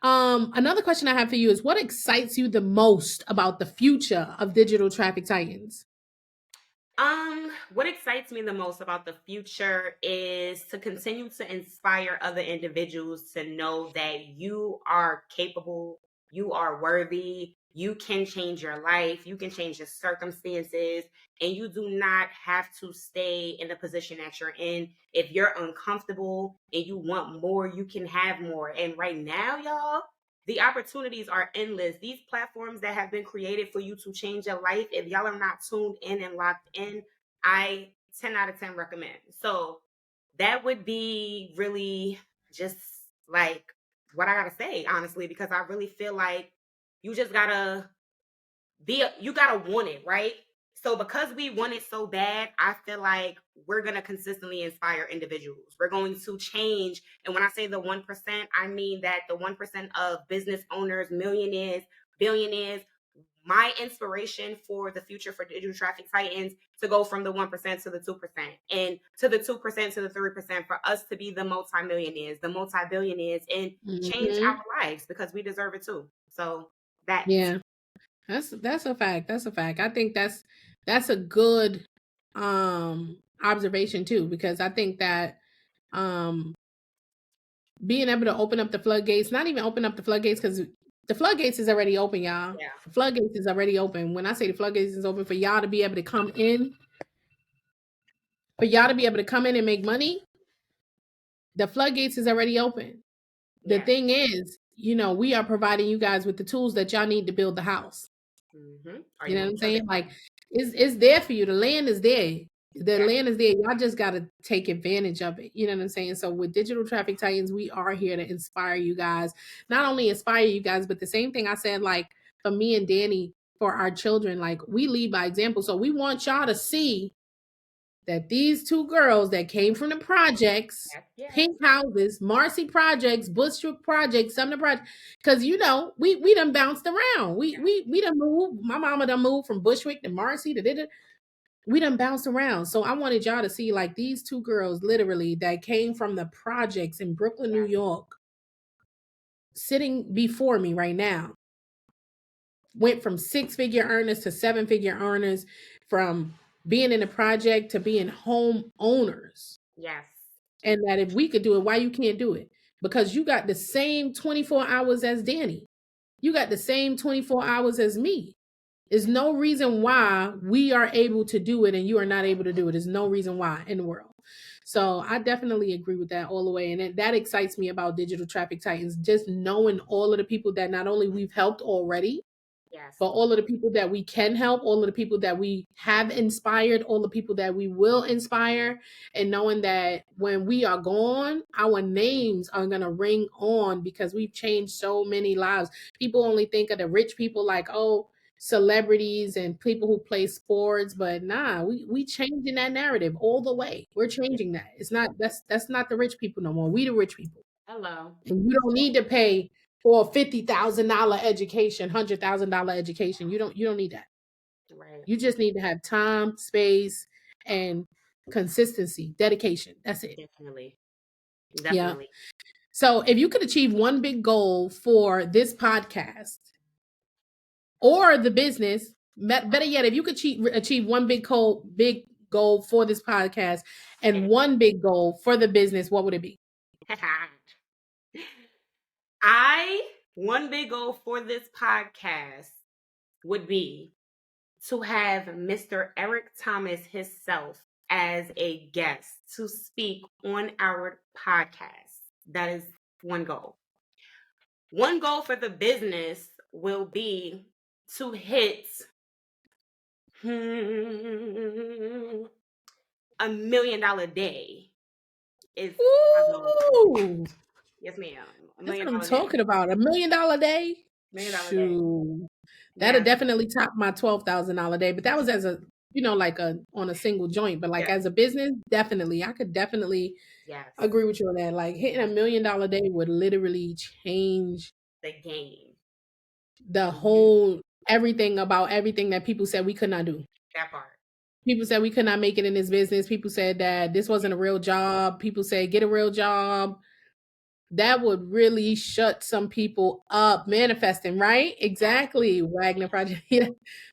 another question I have for you is what excites you the most about the future of digital traffic titans? What excites me the most about the future is to continue to inspire other individuals to know that you are capable, you are worthy, you can change your life, you can change your circumstances, and you do not have to stay in the position that you're in. If you're uncomfortable and you want more, you can have more. And right now, y'all, the opportunities are endless. These platforms that have been created for you to change your life, if y'all are not tuned in and locked in, I 10 out of 10 recommend. So that would be really just like what I gotta say, honestly, because I really feel like you just gotta you gotta want it, right? So because we want it so bad, I feel like we're gonna consistently inspire individuals. We're going to change. And when I say the 1%, I mean that the 1% of business owners, millionaires, billionaires, my inspiration for the future for digital traffic titans to go from the 1% to the 2% and to the 2% to the 3% for us to be the multimillionaires, the multi-billionaires, and change Hmm. our lives because we deserve it too. So that's Yeah, that's a fact. That's a fact. I think that's a good observation too, because I think that um being able to open up the floodgates, not even open up the floodgates, because the floodgates is already open, y'all. yeah, The floodgates is already open. When I say the floodgates is open for y'all to be able to come in, for y'all to be able to come in and make money, the floodgates is already open. The yes. thing is, we are providing you guys with the tools that y'all need to build the house. Are You you know what gonna I'm build it? saying? Like it's there for you. The land is there. The Yeah, land is there. Y'all just gotta take advantage of it. You know what I'm saying? So with Digital Traffic Titans, we are here to inspire you guys. Not only inspire you guys, but the same thing I said, like for me and Danny, for our children, like we lead by example. So we want y'all to see that these two girls that came from the projects, yes, yes, pink houses, Marcy projects, Bushwick projects, Sumner projects, because we done bounced around. We done moved. My mama done moved from Bushwick to Marcy to we done bounced around. So I wanted y'all to see like these two girls literally that came from the projects in Brooklyn, New yes, York, sitting before me right now, went from 6 figure earners to 7 figure earners, from being in a project to being home owners. yes, And that if we could do it, why you can't do it? Because you got the same 24 hours as Danny. You got the same 24 hours as me. There's no reason why we are able to do it and you are not able to do it. There's no reason why in the world. So I definitely agree with that all the way. And that excites me about Digital Traffic Titans, just knowing all of the people that not only we've helped already, yes, but all of the people that we can help, all of the people that we have inspired, all the people that we will inspire, and knowing that when we are gone, our names are going to ring on because we've changed so many lives. People only think of the rich people like, oh, celebrities and people who play sports, but nah, we changing that narrative all the way. We're yes. changing that. It's not that's not the rich people no more. We the rich people. Hello. And you don't need to pay. or $50,000 education, $100,000 education. You don't need that. Right. You just need to have time, space, and consistency, dedication. That's it. Definitely. Yeah. Definitely. So if you could achieve one big goal for this podcast or the business, better yet, if you could achieve one big goal for this podcast and one big goal for the business, what would it be? One big goal for this podcast would be to have Mr. Eric Thomas himself as a guest to speak on our podcast. That is one goal. One goal for the business will be to hit $1 million day. Is my goal. Ooh, Yes, ma'am. $1 that's million what I'm day. talking about. $1 million day. $1 million day. Shoot, that'll Yes. definitely top my $12,000 day. But that was as a like on a single joint. But like Yes. as a business, definitely, I could definitely Yes. agree with you on that. Like hitting $1 million day would literally change The game. the whole everything about everything that people said we could not do. That part. People said we could not make it in this business. People said that this wasn't a real job. People said get a real job. That would really shut some people up. Manifesting, right? Exactly. Wagner Project. Yeah.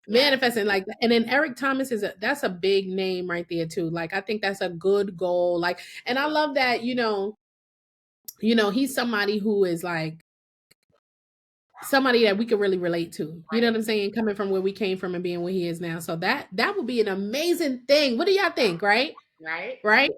Manifesting like that. And then Eric Thomas that's a big name right there too. Like I think that's a good goal. Like, and I love that, he's somebody who is like somebody that we could really relate to. You know what I'm saying? Coming from where we came from and being where he is now. So that would be an amazing thing. What do y'all think? Right? Right.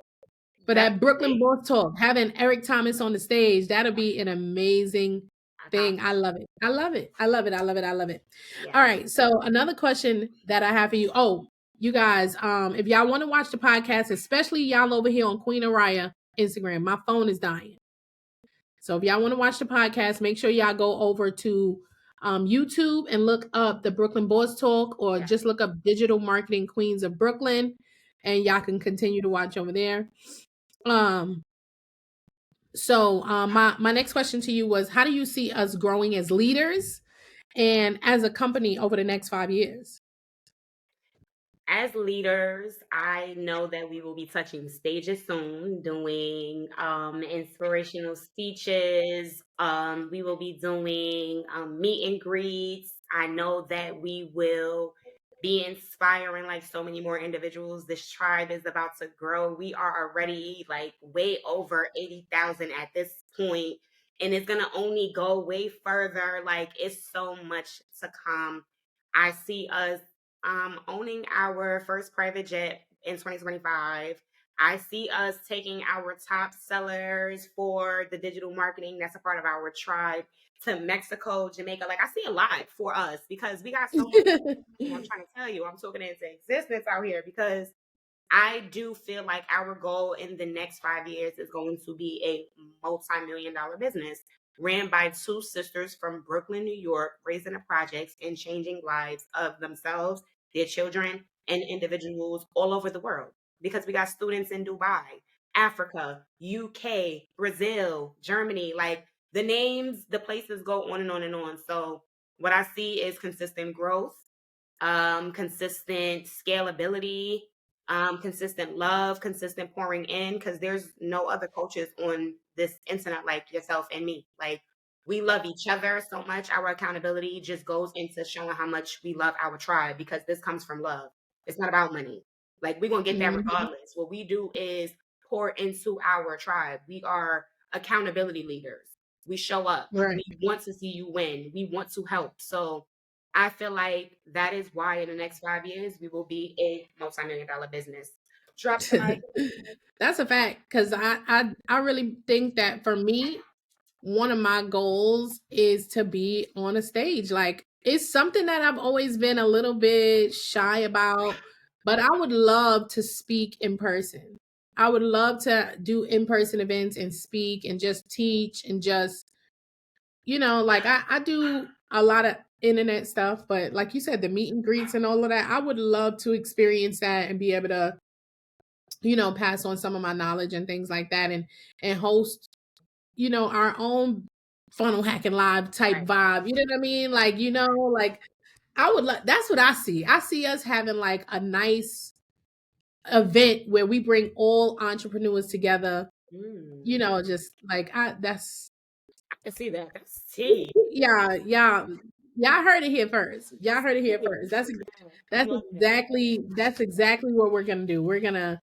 For that Brooklyn Definitely. Boss Talk, having Eric Thomas on the stage, that'll be an amazing thing. I love it. I love it. I love it. I love it. I love it. Yeah. All right. So another question that I have for you. Oh, you guys, if y'all want to watch the podcast, especially y'all over here on Queen Aariah Instagram, my phone is dying. So if y'all want to watch the podcast, make sure y'all go over to YouTube and look up the Brooklyn Boss Talk, or just look up Digital Marketing Queens of Brooklyn, and y'all can continue to watch over there. So my next question to you was, how do you see us growing as leaders and as a company over the next 5 years? As leaders, I know that we will be touching stages soon, doing inspirational speeches. We will be doing meet and greets. I know that we will be inspiring like so many more individuals. This tribe is about to grow. We are already like way over 80,000 at this point, and it's gonna only go way further. Like it's so much to come. I see us owning our first private jet in 2025. I see us taking our top sellers for the digital marketing that's a part of our tribe to Mexico, Jamaica. Like I see a lot for us because we got so much. I'm trying to tell you, I'm talking into existence out here because I do feel like our goal in the next 5 years is going to be a multi-million-dollar business ran by two sisters from Brooklyn, New York, raised in the projects and changing lives of themselves, their children, and individuals all over the world. Because we got students in Dubai, Africa, UK, Brazil, Germany, like the names, the places go on and on and on. So what I see is consistent growth, consistent scalability, consistent love, consistent pouring in, because there's no other coaches on this internet like yourself and me. Like we love each other so much. Our accountability just goes into showing how much we love our tribe because this comes from love. It's not about money. Like we're gonna get that regardless. What we do is pour into our tribe. We are accountability leaders. We show up. Right. We want to see you win. We want to help. So I feel like that is why in the next 5 years we will be a multi-million-dollar business. Drop the mic. That's a fact, because I really think that for me, one of my goals is to be on a stage. Like it's something that I've always been a little bit shy about, but I would love to speak in person. I would love to do in-person events and speak and just teach and just, like I do a lot of internet stuff, but like you said, the meet and greets and all of that, I would love to experience that and be able to, pass on some of my knowledge and things like that, and host, our own funnel hacking live type Right. vibe. You know what I mean? Like, like I would like that's what I see. I see us having like a nice event where we bring all entrepreneurs together, Mm, just like I that's I can see that. That's tea. yeah, yeah. Y'all heard it here first. Y'all heard it here Yeah, first. That's I'm that's loving it. exactly what we're gonna do. We're gonna,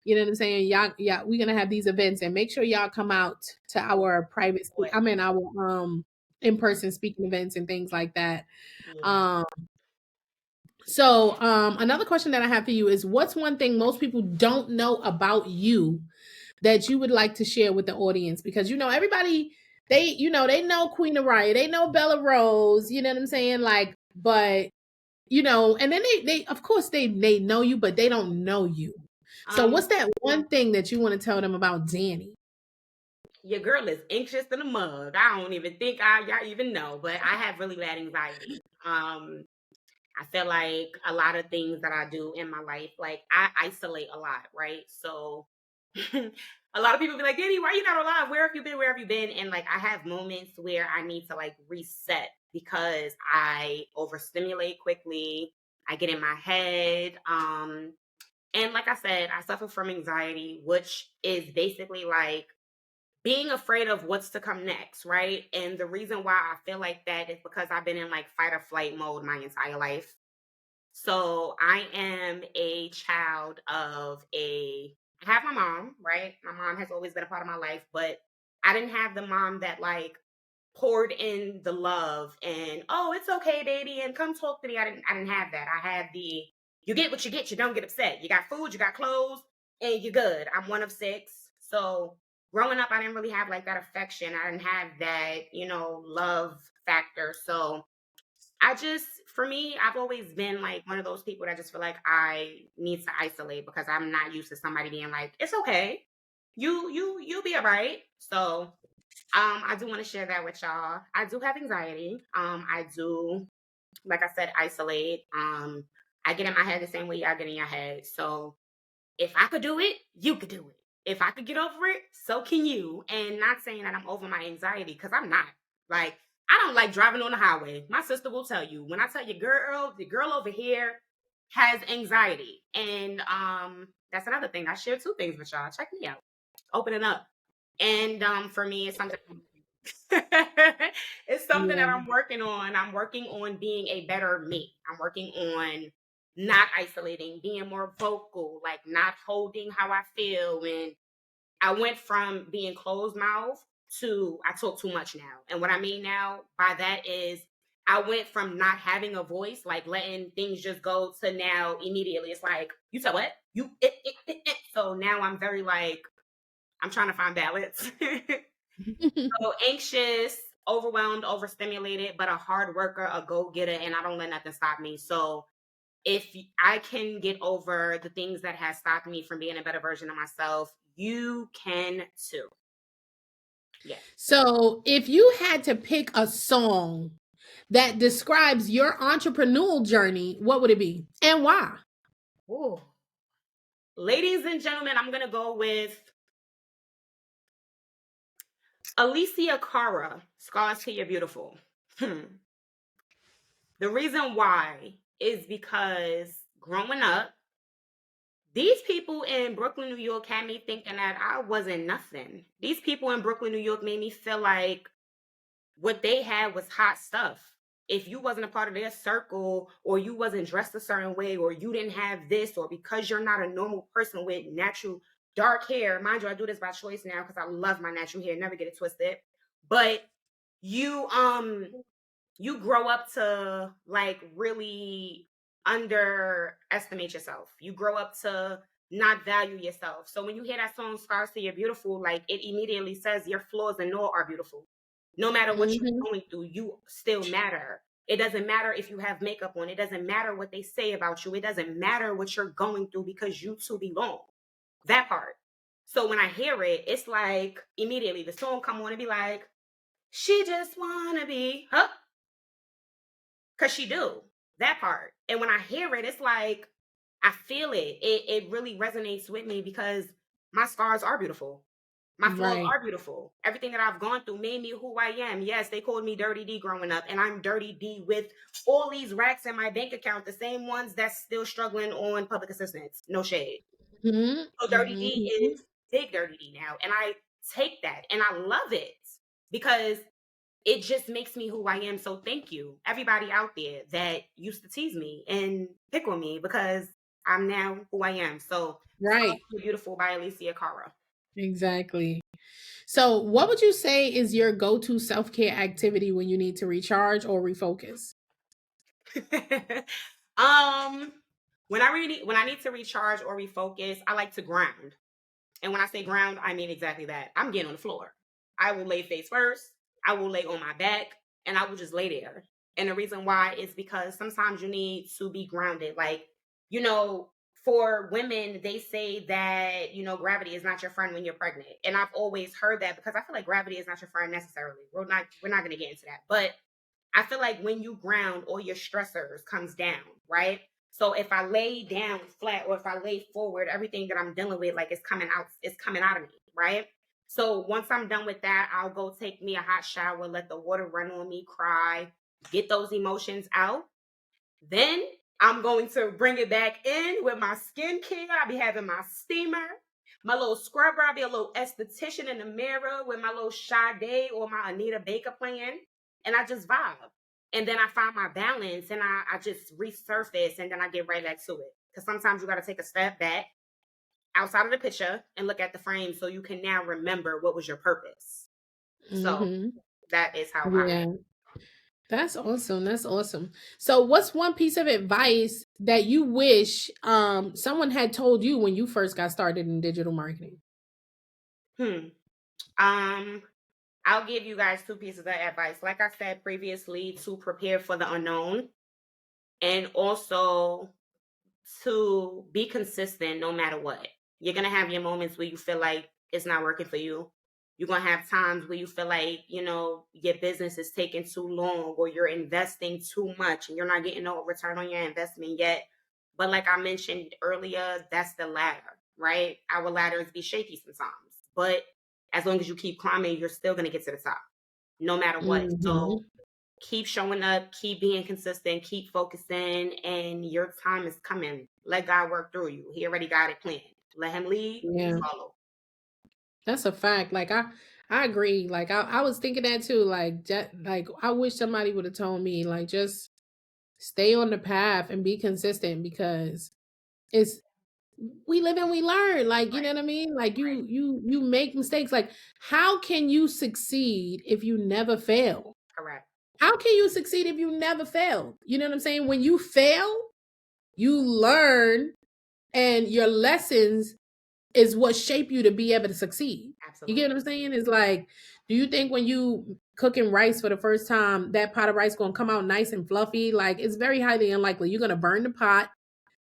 you know what I'm saying? Y'all, yeah, we're gonna have these events and make sure y'all come out to our Boy, our in-person speaking events and things like that. yeah. Um another question that I have for you is what's one thing most people don't know about you that you would like to share with the audience? Because everybody they know Queen Aariah, they know Bella Rose, you know what I'm saying? Like, but and then they of course they know you, but they don't know you. So Um, what's that one thing that you want to tell them about Dannii? your girl is anxious than a mug. I don't even think y'all even know, but I have really bad anxiety. I feel like a lot of things that I do in my life, like I isolate a lot, right? So a lot of people be like, Dannii, why you not alive? Where have you been? Where have you been? And like I have moments where I need to like reset because I overstimulate quickly. I get in my head. And like I said, I suffer from anxiety, which is basically like being afraid of what's to come next, right? And the reason why I feel like that is because I've been in like fight or flight mode my entire life. So I am a child of I have my mom, right? My mom has always been a part of my life, but I didn't have the mom that like poured in the love and, oh, it's okay, baby, and come talk to me. I didn't have that. I had the you get what you get, you don't get upset. You got food, you got clothes, and you're good. I'm one of six. So growing up, I didn't really have like that affection. I didn't have that, love factor. So for me, I've always been like one of those people that just feel like I need to isolate because I'm not used to somebody being like, it's okay. You'll be all right. So I do want to share that with y'all. I do have anxiety. I do, like I said, isolate. I get in my head the same way y'all get in your head. So if I could do it, you could do it. If I could get over it, so can you. And not saying that I'm over my anxiety, because I'm not. Like, I don't like driving on the highway. My sister will tell you. When I tell you, girl, the girl over here has anxiety. And that's another thing. I share two things with y'all. Check me out. Opening up. And for me, it's something it's something that Yeah. I'm working on. I'm working on being a better me. I'm working on not isolating, being more vocal, like not holding how I feel. And I went from being closed mouth to I talk too much now. And what I mean now by that is I went from not having a voice, like letting things just go, to now immediately it's like, you said what? So now I'm very like, I'm trying to find balance. So anxious, overwhelmed, overstimulated, but a hard worker, a go getter, and I don't let nothing stop me. So if I can get over the things that has stopped me from being a better version of myself, you can too. Yes. So, if you had to pick a song that describes your entrepreneurial journey, what would it be and why? Ooh. Ladies and gentlemen, I'm gonna go with Alicia Cara, Scars to Your Beautiful. The reason why is because growing up, these people in Brooklyn, New York had me thinking that I wasn't nothing. These people in Brooklyn, New York made me feel like what they had was hot stuff. If you wasn't a part of their circle, or you wasn't dressed a certain way, or you didn't have this, or because you're not a normal person with natural dark hair, mind you, I do this by choice now because I love my natural hair, never get it twisted. But you you grow up to like really underestimate yourself. You grow up to not value yourself. So when you hear that song Scars to Your Beautiful, like it immediately says your flaws and all are beautiful. No matter what you're Mhm. going through, you still matter. It doesn't matter if you have makeup on. It doesn't matter what they say about you. It doesn't matter what you're going through because you two belong. That part. So when I hear it, it's like immediately the song come on and be like, she just wanna be, huh? Cause she do that part. And when I hear it, it's like I feel it. It really resonates with me because my scars are beautiful. My flaws Right. are beautiful. Everything that I've gone through made me who I am. Yes, they called me Dirty D growing up, and I'm Dirty D with all these racks in my bank account, the same ones that's still struggling on public assistance. No shade. Mm-hmm. So Dirty D Mm-hmm. is Big Dirty D now, and I take that and I love it because it just makes me who I am. So thank you, everybody out there that used to tease me and pick on me because I'm now who I am. So Right. Beautiful by Alicia Cara. Exactly. So, what would you say is your go-to self-care activity when you need to recharge or refocus? um, when I need to recharge or refocus, I like to ground. And when I say ground, I mean exactly that. I'm getting on the floor. I will lay face first. I will lay on my back, and I will just lay there. And the reason why is because sometimes you need to be grounded. Like, you know, for women, they say that, gravity is not your friend when you're pregnant. And I've always heard that because I feel like gravity is not your friend necessarily. We're not going to get into that. But I feel like when you ground, all your stressors comes down, right? So if I lay down flat or if I lay forward, everything that I'm dealing with, like it's coming out of me, right? So once I'm done with that, I'll go take me a hot shower, let the water run on me, cry, get those emotions out. Then I'm going to bring it back in with my skincare. I'll be having my steamer, my little scrubber. I'll be a little esthetician in the mirror with my little Sade or my Anita Baker playing. And I just vibe. And then I find my balance and I just resurface and then I get right back to it. Because sometimes you got to take a step back outside of the picture and look at the frame so you can now remember what was your purpose. So Mm-hmm. that is how I. Yeah. That's awesome. That's awesome. So, what's one piece of advice that you wish someone had told you when you first got started in digital marketing? Hmm. Um, I'll give you guys two pieces of advice. Like I said previously, to prepare for the unknown and also to be consistent no matter what. You're going to have your moments where you feel like it's not working for you. You're going to have times where you feel like, your business is taking too long or you're investing too much and you're not getting no return on your investment yet. But like I mentioned earlier, that's the ladder, right? Our ladders be shaky sometimes. But as long as you keep climbing, you're still going to get to the top no matter what. So Mm-hmm. keep showing up, keep being consistent, keep focusing, and your time is coming. Let God work through you. He already got it planned. Let him lead, you Yeah, follow. that's a fact. Like I agree. Like I was thinking that too. Like like I wish somebody would have told me like just stay on the path and be consistent because it's we live and we learn. Like you know Right, what I mean. Like right. you make mistakes. Like how can you succeed if you never fail? Correct. How can you succeed if you never fail? You know what I'm saying? When you fail, you learn, and your lessons is what shape you to be able to succeed. You get Absolutely. what I'm saying? It's like, do you think when you cooking rice for the first time, that pot of rice gonna come out nice and fluffy? Like it's very highly unlikely. You're gonna burn the pot.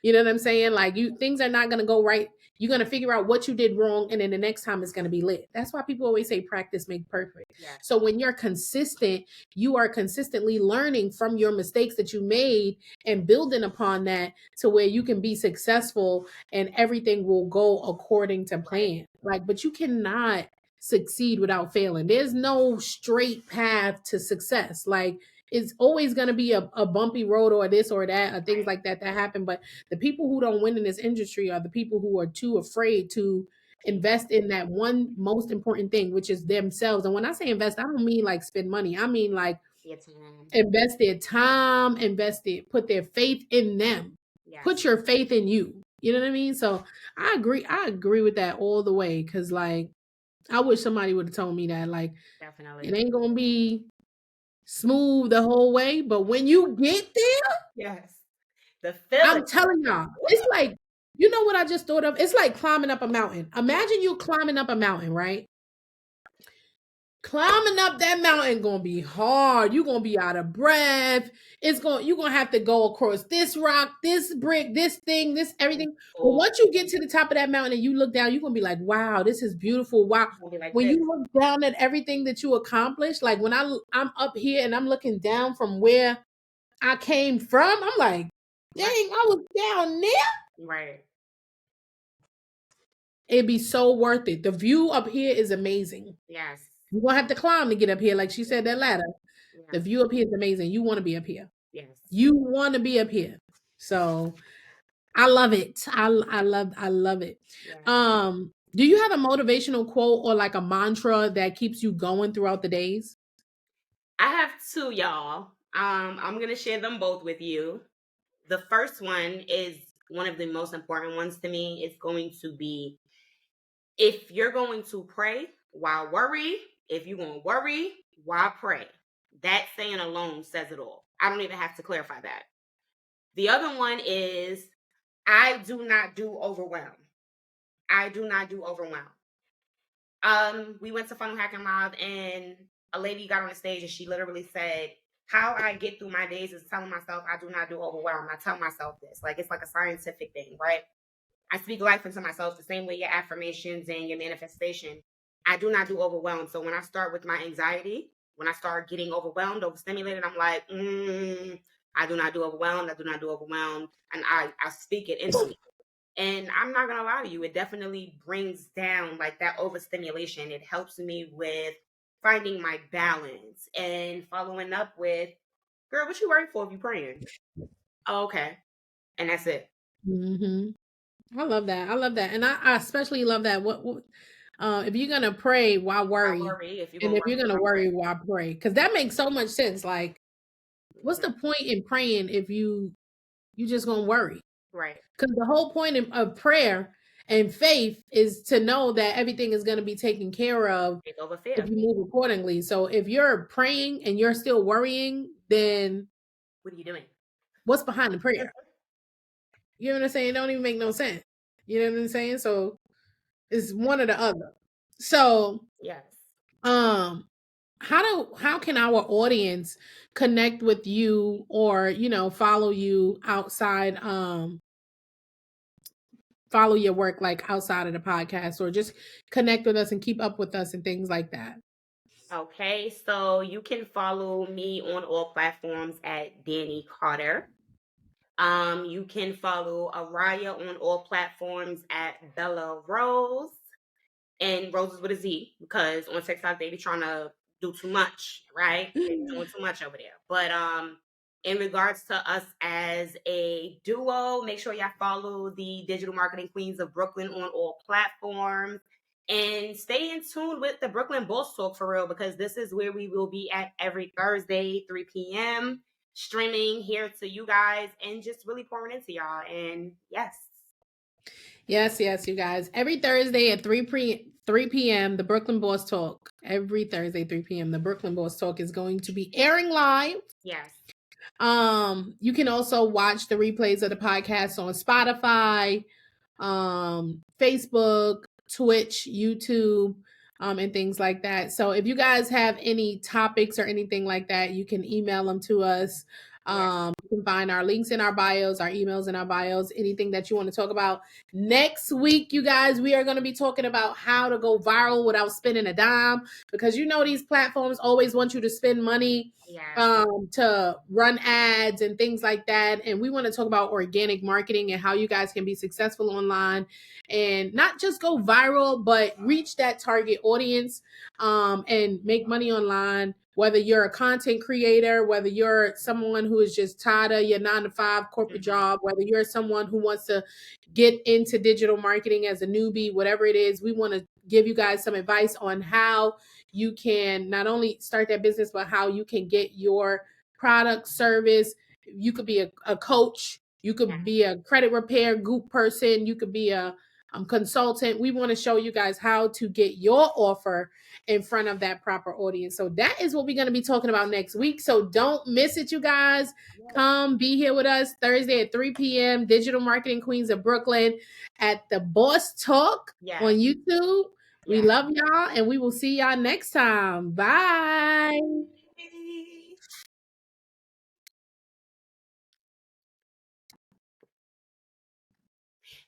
You know what I'm saying? Like you things are not gonna go right. You're gonna figure out what you did wrong, and then the next time it's gonna be lit. That's why people always say practice make perfect. Yes. So when you're consistent, you are consistently learning from your mistakes that you made and building upon that to where you can be successful and everything will go according to Right. plan. Like, but you cannot succeed without failing. There's no straight path to success. Like it's always going to be a bumpy road or this or that or things Right. like that happen. But the people who don't win in this industry are the people who are too afraid to Keep invest in that one most important thing, which is themselves. And when I say invest, I don't mean like spend money. I mean like your time. invest their time, put their faith in them. Yes. Put your faith in you. You know what I mean? So I agree. I agree with that all the way. Cause like I wish somebody would have told me that. Like it Definitely. ain't gonna be smooth the whole way, but when you get there, Yes. The feeling. I'm telling y'all, it's like, you know what I just thought of? It's like climbing up a mountain. Imagine you climbing up a mountain, right? Climbing up that mountain gonna be hard. You're gonna be out of breath. You're gonna have to go across this rock, this brick, this thing, this everything. But Full. once you get to the top of that mountain and you look down, you're gonna be like, wow, this is beautiful. Wow. It's gonna be like When this. you look down at everything that you accomplished, like when I'm up here and I'm looking down from where I came from, I'm like, dang, Right. I was down there. Right. it'd be so worth it. The view up here is amazing. Yes. You're gonna have to climb to get up here, like she said, that ladder. The Yes. view up here is amazing. You want to be up here. Yes. You want to be up here. So I love it. I love it. Yes. Do you have a motivational quote or like a mantra that keeps you going throughout the days? I have two, y'all. I'm gonna share them both with you. The first one is one of the most important ones to me. It's going to be, if you're going to pray, why worry? If you're going to worry, why pray? That saying alone says it all. I don't even have to clarify that. The other one is, I do not do overwhelm. I do not do overwhelm. We went to Funnel Hacking Live, and a lady got on the stage and she literally said, how I get through my days is telling myself I do not do overwhelm. I tell myself this. Like, it's like a scientific thing, right? I speak life into myself the same way your affirmations and your manifestation. I do not do overwhelmed. So when I start with my anxiety, when I start getting overwhelmed, overstimulated, I'm like, I do not do overwhelmed. I do not do overwhelmed. And I speak it into me. And I'm not going to lie to you, it definitely brings down like that overstimulation. It helps me with finding my balance and following up with, girl, what you worried for if you praying? Oh, okay. And that's it. Hmm. I love that. I love that. And I especially love that. If you're gonna pray, why Why worry? worry if you're And going to if worry? you're gonna Why pray? worry, why pray? Because that makes so much sense. Like, what's Mhm. the point in praying if you just gonna worry? Right. Because the whole point of prayer and faith is to know that everything is gonna be taken care of Take over if fear. you move accordingly. So if you're praying and you're still worrying, then What are you doing? what's behind the prayer? You know what I'm saying? It don't even make no sense. You know what I'm saying? So it's one or the other. So, Yes. um, how can our audience connect with you or follow you outside, follow your work like outside of the podcast, or just connect with us and keep up with us and things like that? Okay. So you can follow me on all platforms at Dannii Carter. You can follow Aariah on all platforms at Bella Rose. And Roses with a Z, because on TikTok they be trying to do too much, right? They be doing too much over there. But in regards to us as a duo, make sure y'all follow the Digital Marketing Queens of Brooklyn on all platforms. And stay in tune with the Brooklyn Boss Talk for real, because this is where we will be at every Thursday, 3 p.m., streaming here to you guys and just really pouring into y'all. And yes. Yes, yes, you guys. Every Thursday at 3 p.m., the Brooklyn Boss Talk. Every Thursday, 3 p.m., the Brooklyn Boss Talk is going to be airing live. Yes. You can also watch the replays of the podcast on Spotify, Facebook, Twitch, YouTube, and things like that. So if you guys have any topics or anything like that, you can email them to us. Yes. You can find our links in our bios, our emails in our bios, anything that you want to talk about. Next week, you guys, we are going to be talking about how to go viral without spending a dime, because these platforms always want you to spend money Yes. to run ads and things like that. And we want to talk about organic marketing and how you guys can be successful online and not just go viral, but reach that target audience, and make money online. Whether you're a content creator, whether you're someone who is just tired of your 9-to-5 corporate Mhm. job, whether you're someone who wants to get into digital marketing as a newbie, whatever it is, we want to give you guys some advice on how you can not only start that business, but how you can get your product, service. You could be a coach, you could be a credit repair group person, you could be a consultant. We want to show you guys how to get your offer in front of that proper audience. So that is what we're going to be talking about next week. So don't miss it, you guys. Yes. Come be here with us Thursday at 3 p.m. Digital Marketing Queens of Brooklyn at the Boss Talk on Yes. YouTube. We Yes. love y'all, and we will see y'all next time. Bye.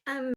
Um,